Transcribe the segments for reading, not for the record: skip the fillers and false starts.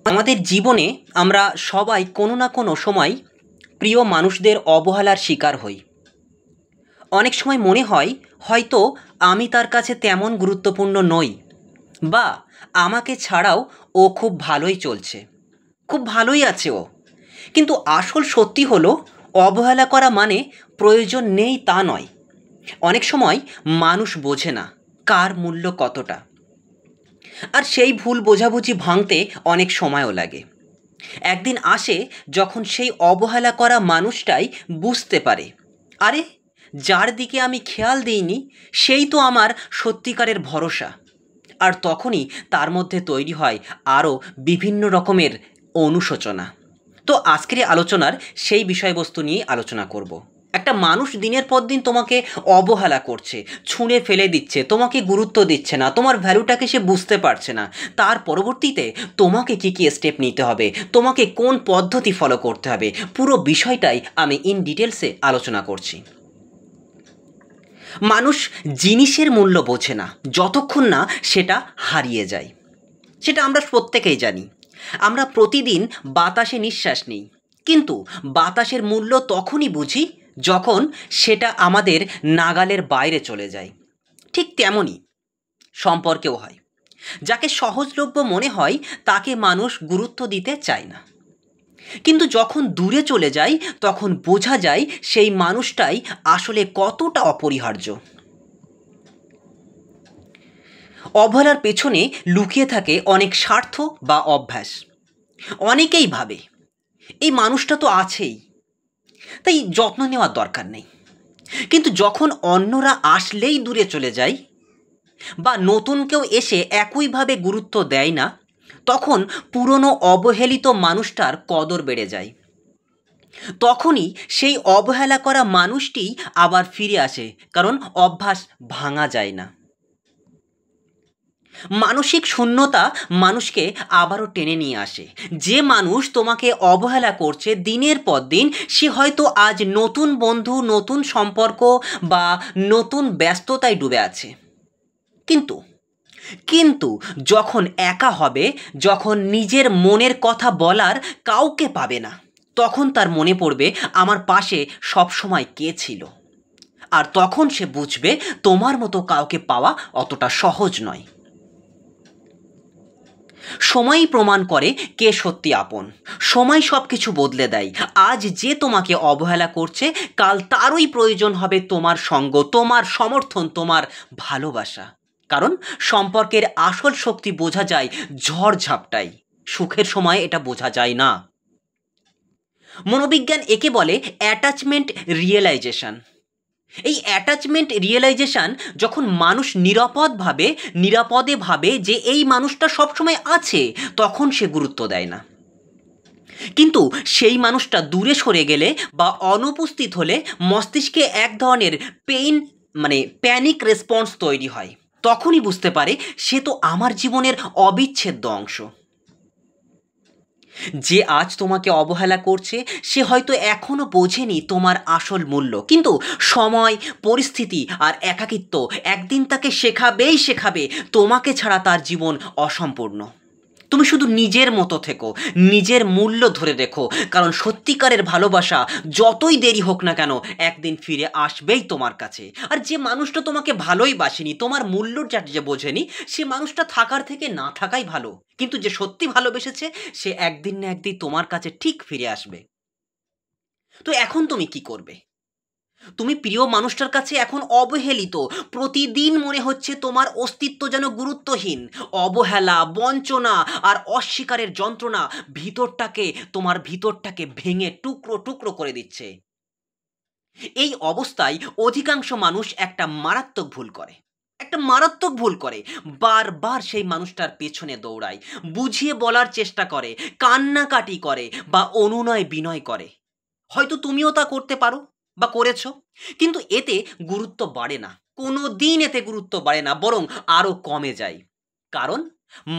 আমাদের জীবনে আমরা সবাই কোনো না কোনো সময় প্রিয় মানুষদের অবহেলার শিকার হই। অনেক সময় মনে হয় হয়তো আমি তার কাছে তেমন গুরুত্বপূর্ণ নই, বা আমাকে ছাড়াও ও খুব ভালোই চলছে, খুব ভালোই আছে ও। কিন্তু আসল সত্যি হলো, অবহেলা করা মানে প্রয়োজন নেই তা নয়। অনেক সময় মানুষ বোঝে না কার মূল্য কতটা, আর সেই ভুল বোঝাবুঝি ভাঙতে অনেক সময়ও লাগে। একদিন আসে যখন সেই অবহেলা করা মানুষটাই বুঝতে পারে, আরে, যার দিকে আমি খেয়াল দিইনি সেই তো আমার সত্যিকারের ভরসা। আর তখনই তার মধ্যে তৈরি হয় আরও বিভিন্ন রকমের অনুশোচনা। তো আজকের এই আলোচনার সেই বিষয়বস্তু নিয়ে আলোচনা করব। একটা মানুষ দিনের পর দিন তোমাকে অবহেলা করছে, ছুঁড়ে ফেলে দিচ্ছে, তোমাকে গুরুত্ব দিচ্ছে না, তোমার ভ্যালুটাকে সে বুঝতে পারছে না। তার পরবর্তীতে তোমাকে কী কী স্টেপ নিতে হবে, তোমাকে কোন পদ্ধতি ফলো করতে হবে, পুরো বিষয়টাই আমি ইন ডিটেলসে আলোচনা করছি। মানুষ জিনিসের মূল্য বোঝে না যতক্ষণ না সেটা হারিয়ে যায়। সেটা আমরা প্রত্যেকেই জানি। আমরা প্রতিদিন বাতাসে নিঃশ্বাস নিই, কিন্তু বাতাসের মূল্য তখনই বুঝি যখন সেটা আমাদের নাগালের বাইরে চলে যায়। ঠিক তেমনই সম্পর্কেও হয়। যাকে সহজলভ্য মনে হয় তাকে মানুষ গুরুত্ব দিতে চায় না, কিন্তু যখন দূরে চলে যায় তখন বোঝা যায় সেই মানুষটাই আসলে কতটা অপরিহার্য। অবহেলার পেছনে লুকিয়ে থাকে অনেক স্বার্থ বা অভ্যাস। অনেকেই ভাবে এই মানুষটা তো আছেই, তাই যত্ন নেওয়ার দরকার নেই। কিন্তু যখন অন্যরা আসলেই দূরে চলে যায়, বা নতুন কেউ এসে একইভাবে গুরুত্ব দেয় না, তখন পুরনো অবহেলিত মানুষটার কদর বেড়ে যায়। তখনই সেই অবহেলা করা মানুষটিই আবার ফিরে আসে, কারণ অভ্যাস ভাঙা যায় না। মানসিক শূন্যতা মানুষকে আবারও টেনে নিয়ে আসে। যে মানুষ তোমাকে অবহেলা করছে দিনের পর দিন, সে হয়তো আজ নতুন বন্ধু, নতুন সম্পর্ক বা নতুন ব্যস্ততায় ডুবে আছে। কিন্তু কিন্তু যখন একা হবে, যখন নিজের মনের কথা বলার কাউকে পাবে না, তখন তার মনে পড়বে আমার পাশে সবসময় কে ছিল। আর তখন সে বুঝবে তোমার মতো কাউকে পাওয়া অতটা সহজ নয়। সময়ই প্রমাণ করে কে সত্যি আপন। সময় সব কিছু বদলে দেয়। আজ যে তোমাকে অবহেলা করছে, কাল তারই প্রয়োজন হবে তোমার সঙ্গ, তোমার সমর্থন, তোমার ভালোবাসা। কারণ সম্পর্কের আসল শক্তি বোঝা যায় ঝড়-ঝাপটায়। সুখের সময় এটা বোঝা যায় না। মনোবিজ্ঞান একে বলে অ্যাটাচমেন্ট রিয়েলাইজেশন। এই অ্যাটাচমেন্ট রিয়েলাইজেশন যখন মানুষ নিরাপদে ভাবে যে এই মানুষটা সবসময় আছে, তখন সে গুরুত্ব দেয় না। কিন্তু সেই মানুষটা দূরে সরে গেলে বা অনুপস্থিত হলে মস্তিষ্কে এক ধরনের প্যানিক রেসপন্স তৈরি হয়। তখনই বুঝতে পারে সে তো আমার জীবনের অবিচ্ছেদ্য অংশ। যে আজ তোমাকে অবহেলা করছে সে হয়তো এখনো বোঝেনি তোমার আসল মূল্য, কিন্তু সময়, পরিস্থিতি আর একাকিত্ব একদিন তাকে শেখাবে তোমাকে ছাড়া তার জীবন অসম্পূর্ণ। তুমি শুধু নিজের মতো থেকো, নিজের মূল্য ধরে রেখো, কারণ সত্যিকারের ভালোবাসা যতই দেরি হোক না কেন একদিন ফিরে আসবেই তোমার কাছে। আর যে মানুষটা তোমাকে ভালোই বাসেনি, তোমার মূল্যটা যে বোঝেনি, সে মানুষটা থাকার থেকে না থাকাই ভালো। কিন্তু যে সত্যি ভালোবেসেছে সে একদিন না একদিন তোমার কাছে ঠিক ফিরে আসবে। তো এখন তুমি কি করবে? তুমি প্রিয় মানুষটার কাছে এখন অবহেলিত। প্রতিদিন মনে হচ্ছে তোমার অস্তিত্ব যেন গুরুত্বহীন। অবহেলা, বঞ্চনা আর অস্বীকারের যন্ত্রণা তোমার ভিতরটাকে ভেঙে টুকরো টুকরো করে দিচ্ছে। এই অবস্থায় অধিকাংশ মানুষ একটা মারাত্মক ভুল করে। বারবার সেই মানুষটার পেছনে দৌড়ায়, বুঝিয়ে বলার চেষ্টা করে, কান্নাকাটি করে বা অনুনয় বিনয় করে। হয়তো তুমিও তা করতে পারো বা করেছো, কিন্তু এতে গুরুত্ব বাড়ে না। কোনোদিন এতে গুরুত্ব বাড়ে না, বরং আরও কমে যায়। কারণ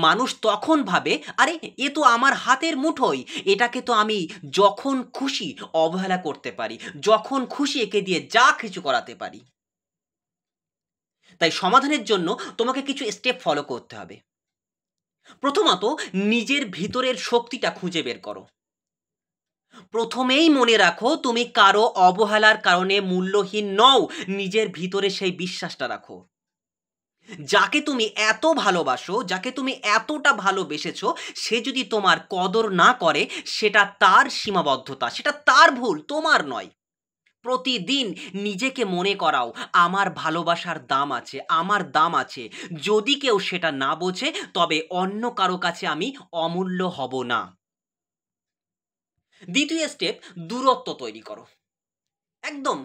মানুষ তখন ভাবে, আরে, এ তো আমার হাতের মুঠোয়, এটাকে তো আমি যখন খুশি অবহেলা করতে পারি, যখন খুশি একে দিয়ে যা কিছু করাতে পারি। তাই সমাধানের জন্য তোমাকে কিছু স্টেপ ফলো করতে হবে। প্রথমত, নিজের ভিতরের শক্তিটা খুঁজে বের করো। প্রথমেই মনে রাখো, তুমি কারো অবহেলার কারণে মূল্যহীন নও। নিজের ভিতরে সেই বিশ্বাসটা রাখো। যাকে তুমি এত ভালোবাসো, যাকে তুমি এতটা ভালোবেসেছো, সে যদি তোমার কদর না করে, সেটা তার সীমাবদ্ধতা, সেটা তার ভুল, তোমার নয়। প্রতিদিন নিজেকে মনে করাও, আমার ভালোবাসার দাম আছে, আমার দাম আছে। যদি কেউ সেটা না বোঝে, তবে অন্য কারো কাছে আমি অমূল্য হব না। দ্বিতীয় স্টেপ, দূরত্ব তৈরি করো। একদম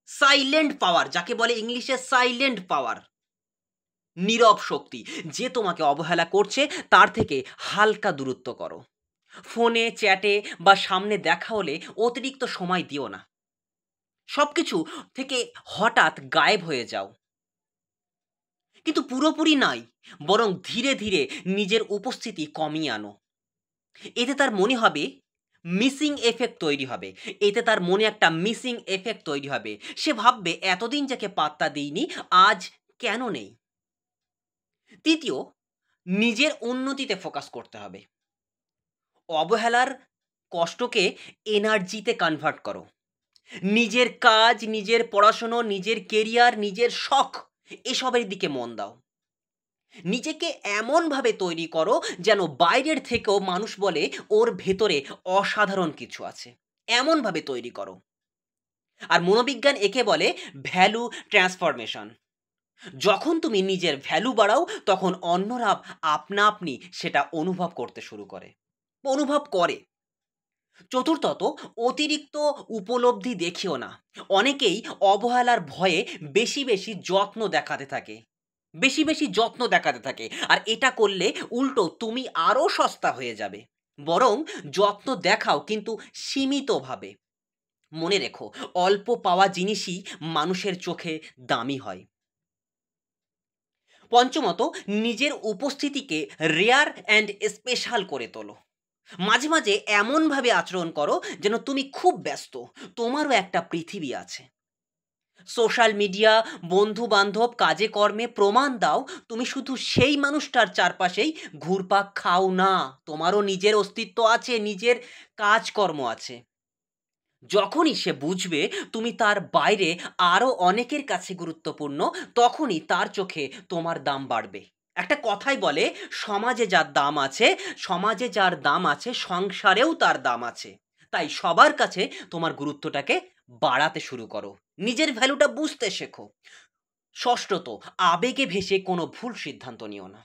সাইলেন্ট পাওয়ার, যাকে বলে ইংলিশে সাইলেন্ট পাওয়ার, নীরব শক্তি। যে তোমাকে অবহেলা করছে তার থেকে হালকা দূরত্ব করো। ফোনে, চ্যাটে বা সামনে দেখা হলে অতিরিক্ত সময় দিও না। সবকিছু থেকে হঠাৎ গায়েব হয়ে যাও, কিন্তু পুরোপুরি নাই, বরং ধীরে ধীরে নিজের উপস্থিতি কমিয়ে আনো। এতে তার মনে হবে মিসিং এফেক্ট তৈরি হবে। এতে তার মনে একটা মিসিং এফেক্ট তৈরি হবে। সে ভাববে, এতদিন যাকে পাত্তা দিইনি, আজ কেন নেই। তৃতীয়, নিজের উন্নতিতে ফোকাস করতে হবে। অবহেলার কষ্টকে এনার্জিতে কনভার্ট করো। নিজের কাজ, নিজের পড়াশুনো, নিজের কেরিয়ার, নিজের শখ, এসবের দিকে মন দাও। নিজেকে এমনভাবে তৈরি করো যেন বাইরের থেকেও মানুষ বলে, ওর ভেতরে অসাধারণ কিছু আছে। এমনভাবে তৈরি করো। আর মনোবিজ্ঞান একে বলে ভ্যালু ট্রান্সফরমেশন। যখন তুমি নিজের ভ্যালু বাড়াও, তখন অন্যরা আপনা আপনি সেটা অনুভব করতে শুরু করে, অনুভব করে। চতুর্থত, অতিরিক্ত উপলব্ধি দেখিও না। অনেকেই অবহেলার ভয়ে বেশি বেশি যত্ন দেখাতে থাকে, বেশি বেশি যত্ন দেখাতে থাকে। আর এটা করলে উল্টো তুমি আরও সস্তা হয়ে যাবে। বরং যত্ন দেখাও, কিন্তু সীমিতভাবে। মনে রেখো, অল্প পাওয়া জিনিসই মানুষের চোখে দামি হয়। পঞ্চমত, নিজের উপস্থিতিকে রেয়ার অ্যান্ড স্পেশাল করে তোলো। মাঝে মাঝে এমনভাবে আচরণ করো যেন তুমি খুব ব্যস্ত, তোমারও একটা পৃথিবী আছে। সোশ্যাল মিডিয়া, বন্ধু বান্ধব, কাজে কর্মে প্রমাণ দাও তুমি শুধু সেই মানুষটার চারপাশেই ঘুরপাক খাও না। তোমারও নিজের অস্তিত্ব আছে, নিজের কাজকর্ম আছে। যখনই সে বুঝবে তুমি তার বাইরে আরও অনেকের কাছে গুরুত্বপূর্ণ, তখনই তার চোখে তোমার দাম বাড়বে। একটা কথাই বলে, সমাজে যার দাম আছে, সমাজে যার দাম আছে, সংসারেও তার দাম আছে। তাই সবার কাছে তোমার গুরুত্বটাকে বাড়াতে শুরু করো। নিজের ভ্যালুটা বুঝতে শেখো। ষষ্ঠত, আবেগে ভেসে কোনো ভুল সিদ্ধান্ত নিও না।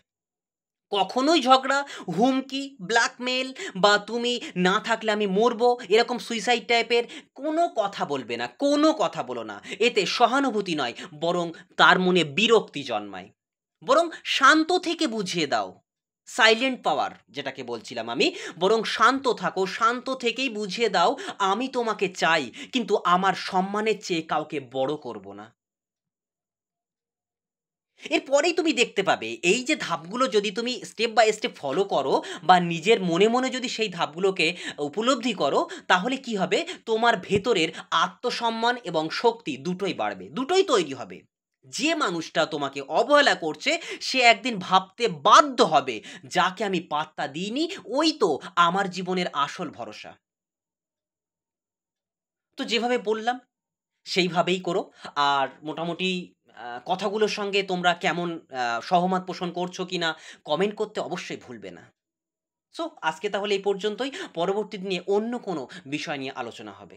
কখনোই ঝগড়া, হুমকি, ব্ল্যাকমেল বা তুমি না থাকলে আমি মরবো, এরকম সুইসাইড টাইপের কোনো কথা বলবে না, কোনো কথা বলো না। এতে সহানুভূতি নয়, বরং তার মনে বিরক্তি জন্মায়। বরং শান্ত থেকে বুঝিয়ে দাও। সাইলেন্ট পাওয়ার যেটাকে বলছিলাম আমি, বরং শান্ত থাকো, শান্ত থেকেই বুঝিয়ে দাও, আমি তোমাকে চাই, কিন্তু আমার সম্মানের চেয়ে কাউকে বড় করব না। এরপরেই তুমি দেখতে পাবে, এই যে ধাপগুলো যদি তুমি স্টেপ বাই স্টেপ ফলো করো, বা নিজের মনে মনে যদি সেই ধাপগুলোকে উপলব্ধি করো, তাহলে কি হবে, তোমার ভেতরের আত্মসম্মান এবং শক্তি দুটোই বাড়বে, দুটোই তৈরি হবে। যে মানুষটা তোমাকে অবহেলা করছে, সে একদিন ভাবতে বাধ্য হবে, যাকে আমি পাত্তা দিইনি, ওই তো আমার জীবনের আসল ভরসা। তো যেভাবে বললাম সেইভাবেই করো। আর মোটামুটি কথাগুলোর সঙ্গে তোমরা কেমন সহমত পোষণ করছো কিনা কমেন্ট করতে অবশ্যই ভুলবে না। সো আজকে তাহলে এই পর্যন্তই। পরবর্তী দিনে অন্য কোনো বিষয় নিয়ে আলোচনা হবে।